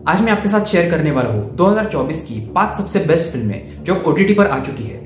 आज मैं आपके साथ शेयर करने वाला हूँ 2024 की 5 सबसे बेस्ट फिल्में जो ओटीटी पर आ चुकी है।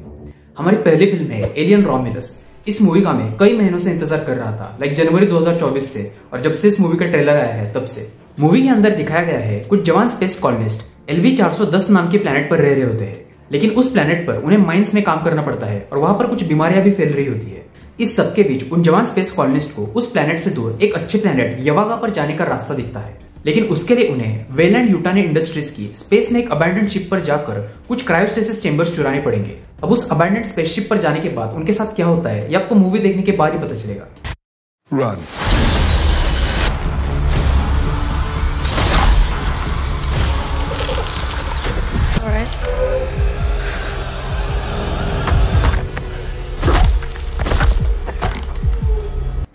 हमारी पहली फिल्म है एलियन रोमिलस। इस मूवी का मैं कई महीनों से इंतजार कर रहा था, जनवरी 2024 से, और जब से इस मूवी का ट्रेलर आया है तब से। मूवी के अंदर दिखाया गया है कुछ जवान स्पेस कॉलोनिस्ट LV-410 नाम के प्लेनेट पर रह रहे होते हैं, लेकिन उस प्लेनेट पर उन्हें माइंस में काम करना पड़ता है और वहां पर कुछ बीमारियां भी फैल रही होती है। इस सबके बीच उन जवान स्पेस कॉलोनिस्ट को उस प्लेनेट से दूर एक अच्छे प्लेनेट यवागा पर जाने का रास्ता दिखता है, लेकिन उसके लिए उन्हें वेलैंड यूटाने इंडस्ट्रीज की स्पेस में एक अबैंडन्ड शिप पर जाकर कुछ क्रायोस्टेसिस चेंबर्स चुराने पड़ेंगे। अब उस अबैंडन्ड स्पेसशिप पर जाने के बाद उनके साथ क्या होता है ये आपको मूवी देखने के बाद ही पता चलेगा। Run.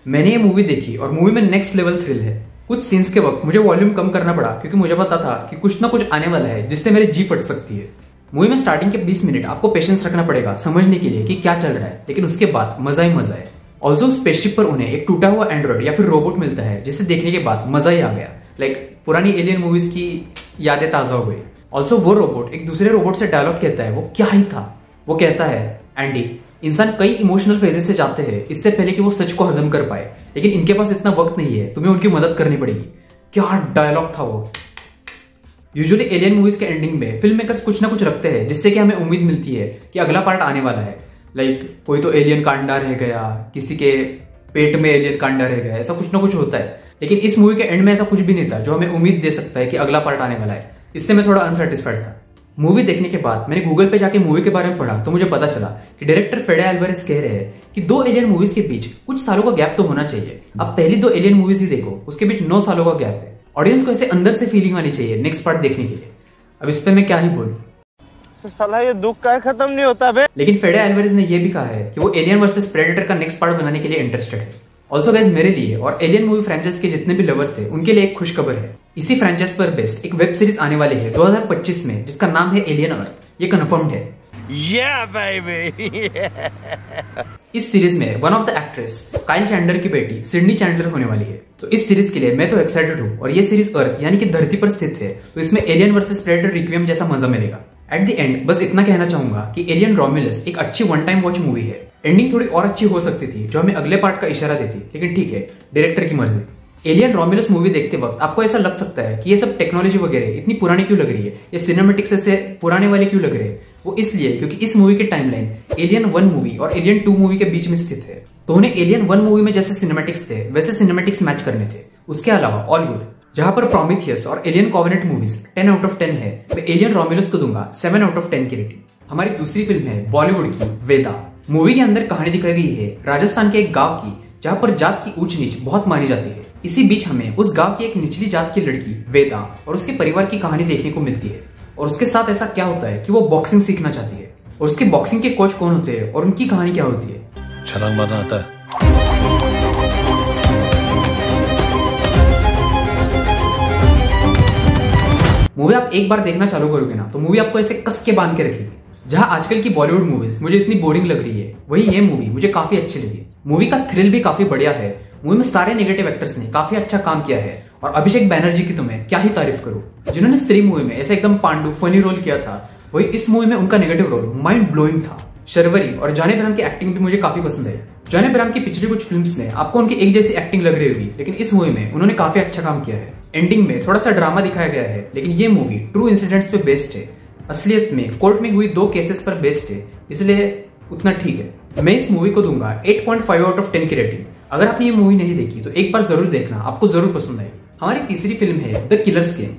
मैंने ये मूवी देखी और मूवी में नेक्स्ट लेवल थ्रिल है। कुछ सीन्स के वक्त मुझे वॉल्यूम कम करना पड़ा क्योंकि मुझे पता था कि कुछ ना कुछ आने वाला है जिससे मेरी जी फट सकती है। मूवी में स्टार्टिंग के 20 मिनट आपको पेशेंस रखना पड़ेगा समझने के लिए कि क्या चल रहा है, लेकिन उसके बाद मजा ही मजा है। ऑल्सो स्पेसशिप पर उन्हें एक टूटा हुआ एंड्रॉइड या फिर रोबोट मिलता है जिसे देखने के बाद मजा ही आ गया। पुरानी एलियन मूवीज की यादें ताजा हो गई। ऑल्सो वो रोबोट एक दूसरे रोबोट से डायलॉग कहता है, वो क्या ही था। वो कहता है, एंडी, इंसान कई इमोशनल फेजेस से जाते हैं इससे पहले कि वो सच को हजम कर पाए, लेकिन इनके पास इतना वक्त नहीं है, तुम्हें उनकी मदद करनी पड़ेगी। क्या डायलॉग था वो। यूजुअली एलियन मूवीज के एंडिंग में फिल्म मेकर्स कुछ ना कुछ रखते हैं जिससे कि हमें उम्मीद मिलती है कि अगला पार्ट आने वाला है। कोई तो एलियन का अंडा रह गया, किसी के पेट में एलियन का अंडा रह गया, ऐसा कुछ ना कुछ होता है। लेकिन इस मूवी के एंड में ऐसा कुछ भी नहीं था जो हमें उम्मीद दे सकता है कि अगला पार्ट आने वाला है। इससे मैं थोड़ा अनसेटिस्फाइड था। मूवी देखने के बाद मैंने गूगल पे जाके मूवी के बारे में पढ़ा तो मुझे पता चला कि डायरेक्टर फेडे अल्वारेस कह रहे हैं कि 2 एलियन मूवीज के बीच कुछ सालों का गैप तो होना चाहिए। अब पहली 2 एलियन मूवीज ही देखो, उसके बीच 9 सालों का गैप है। ऑडियंस को ऐसे अंदर से फीलिंग आनी चाहिए नेक्स्ट पार्ट देखने के लिए। अब इस पे मैं क्या ही बोलूं। साला ये दुख का खत्म नहीं होता बे। लेकिन फेडे अल्वारेस ने यह भी कहा है कि वो एलियन वर्सेस प्रेडेटर का नेक्स्ट पार्ट बनाने के लिए इंटरेस्टेड है। ऑल्सो गाइस, मेरे लिए और एलियन मूवी फ्रेंचाइज के जितने भी लवर्स हैं उनके लिए एक खुशखबर है। इसी फ्रेंचाइज पर बेस्ड एक वेब सीरीज आने वाली है 2025 में जिसका नाम है एलियन अर्थ। ये कंफर्म्ड है। Yeah, baby. इस सीरीज में one of the actress Kyle Chandler की बेटी सिडनी चैंडलर होने वाली है। तो इस सीरीज के लिए मैं तो एक्साइटेड हूँ, और ये सीरीज अर्थ यानी कि धरती पर स्थित है, तो इसमें एलियन वर्सेस प्रेडेटर रिक्विएम जैसा मजा मिलेगा। एट द एंड बस इतना कहना चाहूंगा कि एलियन रोमिलस एक अच्छी वन टाइम वॉच मूवी है। एंडिंग थोड़ी और अच्छी हो सकती थी जो हमें अगले पार्ट का इशारा देती, लेकिन ठीक है, डायरेक्टर की मर्जी। एलियन रोमिलस मूवी देखते वक्त आपको ऐसा लग सकता है कि ये सब टेक्नोलॉजी वगैरह इतनी पुरानी क्यों लग रही है, ये सिनेमेटिक्स से पुराने वाले क्यों लग रहे हैं। वो इसलिए क्योंकि इस मूवी की टाइमलाइन एलियन 1 मूवी और एलियन 2 मूवी के बीच में स्थित है, तो उन्हें एलियन 1 मूवी में जैसे सिनेमेटिक्स थे वैसे सिनेमेटिक्स मैच करने थे। उसके अलावा ऑल गुड। जहां पर प्रोमीथियस और alien covenant movies 10 out of 10 है, मैं एलियन रोमिलस को दूंगा 7 आउट ऑफ 10 की रेटिंग। हमारी दूसरी फिल्म है बॉलीवुड की वेदा। मूवी के अंदर कहानी दिखाई गई है राजस्थान के एक गांव की, जहां पर जात की ऊंच नीच बहुत मानी जाती है। इसी बीच हमें उस गांव की एक निचली जात की लड़की वेदा और उसके परिवार की कहानी देखने को मिलती है, और उसके साथ ऐसा क्या होता है कि वो बॉक्सिंग सीखना चाहती है, और उसके बॉक्सिंग के कोच कौन होते हैं और उनकी कहानी क्या होती है। छलांग मारना आता है। मूवी आप एक बार देखना चालू करोगे ना तो मूवी आपको ऐसे कस के बांध के रखेगी। जहां आजकल की बॉलीवुड मूवीज मुझे इतनी बोरिंग लग रही है, वही ये मूवी मुझे काफी अच्छी लगी। मूवी का थ्रिल भी काफी बढ़िया है। मूवी में सारे नेगेटिव एक्टर्स ने काफी अच्छा काम किया है, और अभिषेक बैनर्जी की तो मैं क्या ही तारीफ करूं, जिन्होंने स्त्री मूवी में ऐसे एकदम पांडु फनी रोल किया था, वही इस मूवी में उनका नेगेटिव रोल माइंड ब्लोइंग था। शर्वरी और जॉनी अब्राहम की एक्टिंग भी मुझे काफी पसंद है। जॉनी अब्राहम की पिछली कुछ फिल्म्स में आपको उनकी एक जैसी एक्टिंग लग रही होगी, लेकिन इस मूवी में उन्होंने काफी अच्छा काम किया है। एंडिंग में थोड़ा सा ड्रामा दिखाया गया है, लेकिन ये मूवी ट्रू इंसिडेंट्स पे बेस्ड है। असलियत में कोर्ट में हुई 2 केसेस पर बेस्ड है, इसलिए उतना ठीक है। मैं इस मूवी को दूंगा 8.5 आउट ऑफ 10 की रेटिंग। अगर आपने ये मूवी नहीं देखी तो एक बार जरूर देखना, आपको जरूर पसंद आएगी। हमारी तीसरी फिल्म है द किलर्स गेम।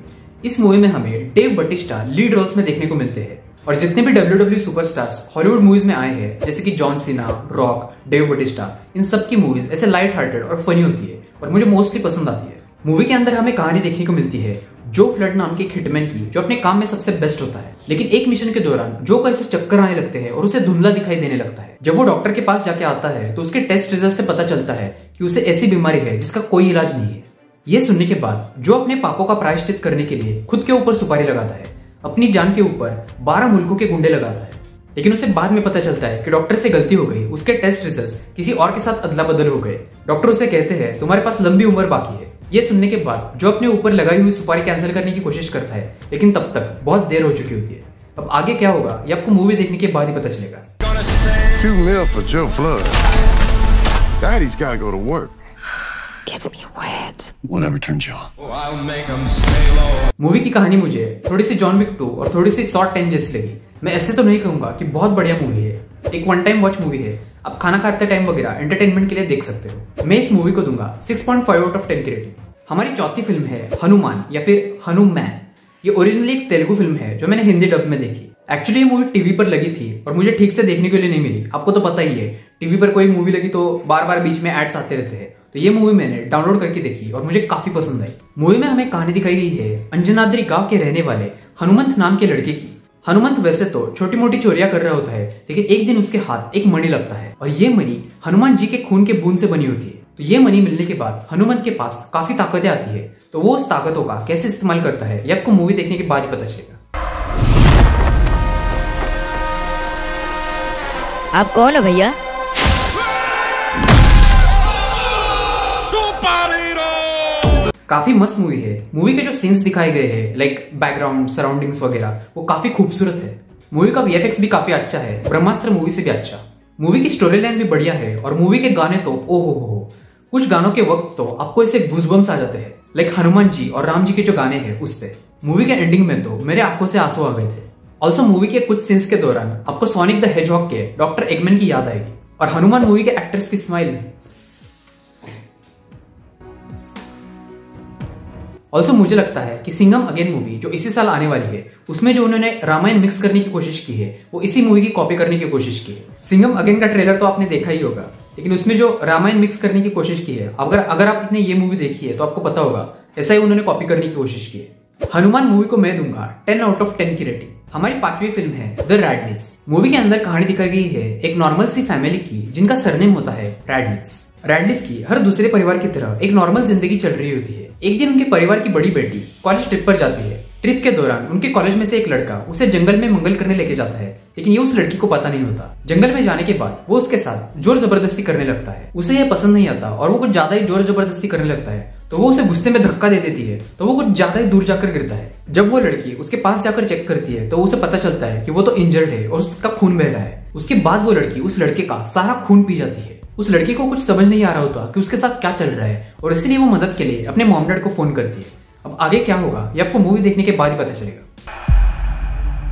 इस मूवी में हमें डेव बटिस्टा लीड रोल्स में देखने को मिलते हैं, और जितने भी WWE सुपरस्टार्स हॉलीवुड मूवीज में आए हैं, जैसे कि John Cena, rock, Dave Batista, इन सबकी मूवीज ऐसे लाइट हार्टेड और फनी होती है, और मुझे मोस्टली पसंद आती है। मूवी के अंदर हमें कहानी देखने को मिलती है जो फ्लड नाम के हिटमैन की, जो अपने काम में सबसे बेस्ट होता है, लेकिन एक मिशन के दौरान जो को ऐसे चक्कर आने लगते हैं और उसे धुंधला दिखाई देने लगता है। जब वो डॉक्टर के पास जाके आता है तो उसके टेस्ट रिजल्ट से पता चलता है कि उसे ऐसी बीमारी है जिसका कोई इलाज नहीं है। ये सुनने के बाद जो अपने पापों का प्रायश्चित करने के लिए खुद के ऊपर सुपारी लगाता है, अपनी जान के ऊपर 12 मुल्कों के गुंडे लगाता है, लेकिन उसे बाद में पता चलता है कि डॉक्टर से गलती हो गई, उसके टेस्ट रिजल्ट्स किसी और के साथ अदला बदल हो गए। डॉक्टर उसे कहते हैं तुम्हारे पास लंबी उम्र बाकी है, ये सुनने के बाद जो अपने ऊपर लगाई हुई सुपारी कैंसिल करने की कोशिश करता है, लेकिन तब तक बहुत देर हो चुकी होती है। अब आगे क्या होगा ये आपको मूवी देखने के बाद ही पता चलेगा। $2 million for Joe Flood. Daddy's gotta go to work. Gets me wet. Whatever turns you on. Movie की कहानी मुझे थोड़ी सी जॉन विक 2 और थोड़ी सी शॉर्ट 10 जैसी लगी। मैं ऐसे तो नहीं कहूंगा कि बहुत बढ़िया मूवी है, एक वन टाइम वॉच मूवी है, आप खाना खाते टाइम वगैरह एंटरटेनमेंट के लिए देख सकते हो। मैं इस मूवी को दूंगा 6.5 आउट ऑफ 10 की रेटिंग। हमारी चौथी फिल्म है हनुमान या फिर हनुमैन। ये ओरिजिनली एक तेलुगु फिल्म है जो मैंने हिंदी डब में देखी। एक्चुअली ये मूवी टीवी पर लगी थी और मुझे ठीक से देखने के लिए नहीं मिली। आपको तो पता ही है, टीवी पर कोई मूवी लगी तो बार बार बीच में एड्स आते रहते हैं। तो ये मूवी मैंने डाउनलोड करके देखी और मुझे काफी पसंद आई। मूवी में हमें कहानी दिखाई गई है अंजनाद्री गांव के रहने वाले हनुमंत नाम के लड़के की। हनुमंत वैसे तो छोटी मोटी चोरियां कर रहा होता है, लेकिन एक दिन उसके हाथ एक मणि लगता है और ये मणि हनुमान जी के खून के बूंद से बनी होती है। तो ये मणि मिलने के बाद हनुमंत के पास काफी ताकतें आती है। तो वो उस ताकतों का कैसे इस्तेमाल करता है ये आपको मूवी देखने के बाद ही पता चलेगा। आप कौन हो भैया? काफी मस्त मूवी है। मूवी के जो सीन्स दिखाए गए हैं लाइक बैकग्राउंड सराउंडिंग्स वगैरह वो काफी खूबसूरत है। मूवी का वीएफएक्स भी काफी अच्छा है, ब्रह्मास्त्र मूवी से भी अच्छा। मूवी की स्टोरी लाइन भी बढ़िया है और मूवी के गाने तो ओहो कुछ गानों के वक्त तो आपको ऐसे गूज़बम्स आ जाते हैं लाइक हनुमान जी और राम जी के जो गाने हैं उस पे। मूवी के एंडिंग में तो मेरे आंखों से आंसू आ गए थे। ऑल्सो मूवी के कुछ सीन्स के दौरान आपको सोनिक द हेजहॉग के डॉक्टर एगमैन की याद आएगी और हनुमान मूवी के एक्टर्स की स्माइल। ऑल्सो मुझे लगता है कि सिंघम अगेन मूवी जो इसी साल आने वाली है उसमें जो उन्होंने रामायण मिक्स करने की कोशिश की है वो इसी मूवी की कॉपी करने की कोशिश की है। सिंघम अगेन का ट्रेलर तो आपने देखा ही होगा, लेकिन उसमें जो रामायण मिक्स करने की कोशिश की है, अगर आपने ये मूवी देखी है तो आपको पता होगा ऐसा ही उन्होंने कॉपी करने की कोशिश की है। हनुमान मूवी को मैं दूंगा 10 आउट ऑफ 10 की रेटिंग। हमारी पांचवी फिल्म है द रैडलिस। मूवी के अंदर कहानी दिखाई गई है एक नॉर्मल सी फैमिली की जिनका सरनेम होता है रैडलिस। रैडलिस की हर दूसरे परिवार की तरह एक नॉर्मल जिंदगी चल रही होती है। एक दिन उनके परिवार की बड़ी बेटी कॉलेज ट्रिप पर जाती है। ट्रिप के दौरान उनके कॉलेज में से एक लड़का उसे जंगल में मंगल करने लेके जाता है, लेकिन ये उस लड़की को पता नहीं होता। जंगल में जाने के बाद वो उसके साथ जोर जबरदस्ती करने लगता है। उसे ये पसंद नहीं आता और वो कुछ ज्यादा ही जोर जबरदस्ती करने लगता है। तो वो उसे गुस्से में धक्का दे देती है तो वो कुछ ज्यादा ही दूर जाकर गिरता है। जब वो लड़की उसके पास जाकर चेक करती है तो उसे पता चलता है कि वो तो इंजर्ड है और उसका खून बह रहा है। उसके बाद वो लड़की उस लड़के का सारा खून पी जाती है। उस लड़के को कुछ समझ नहीं आ रहा होता कि उसके साथ क्या चल रहा है और इसलिए वो मदद के लिए अपने मॉम डैड को फोन करती है। अब आगे क्या होगा ये आपको मूवी देखने के बाद ही पता चलेगा।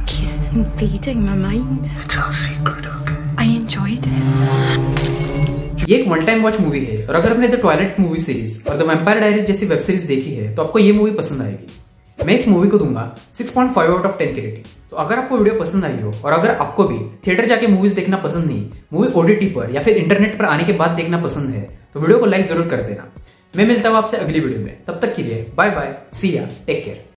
He's invading my mind. It's our secret, okay? I enjoyed it. ये एक वन टाइम वॉच मूवी है और अगर आपने द ट्वाइलाइट मूवी सीरीज और द वैम्पायर डायरीज जैसी वेब सीरीज देखी है तो आपको ये मूवी पसंद आएगी। मैं इस मूवी को दूंगा 6.5 आउट ऑफ 10 की रेटिंग। तो अगर आपको वीडियो पसंद आई हो और अगर आपको भी थिएटर जाके मूवीज देखना पसंद नहीं, मूवी ओटीटी पर या फिर इंटरनेट पर आने के बाद देखना पसंद है तो वीडियो को लाइक जरूर कर देना। मैं मिलता हूं आपसे अगली वीडियो में, तब तक के लिए बाय बाय, सी या, टेक केयर।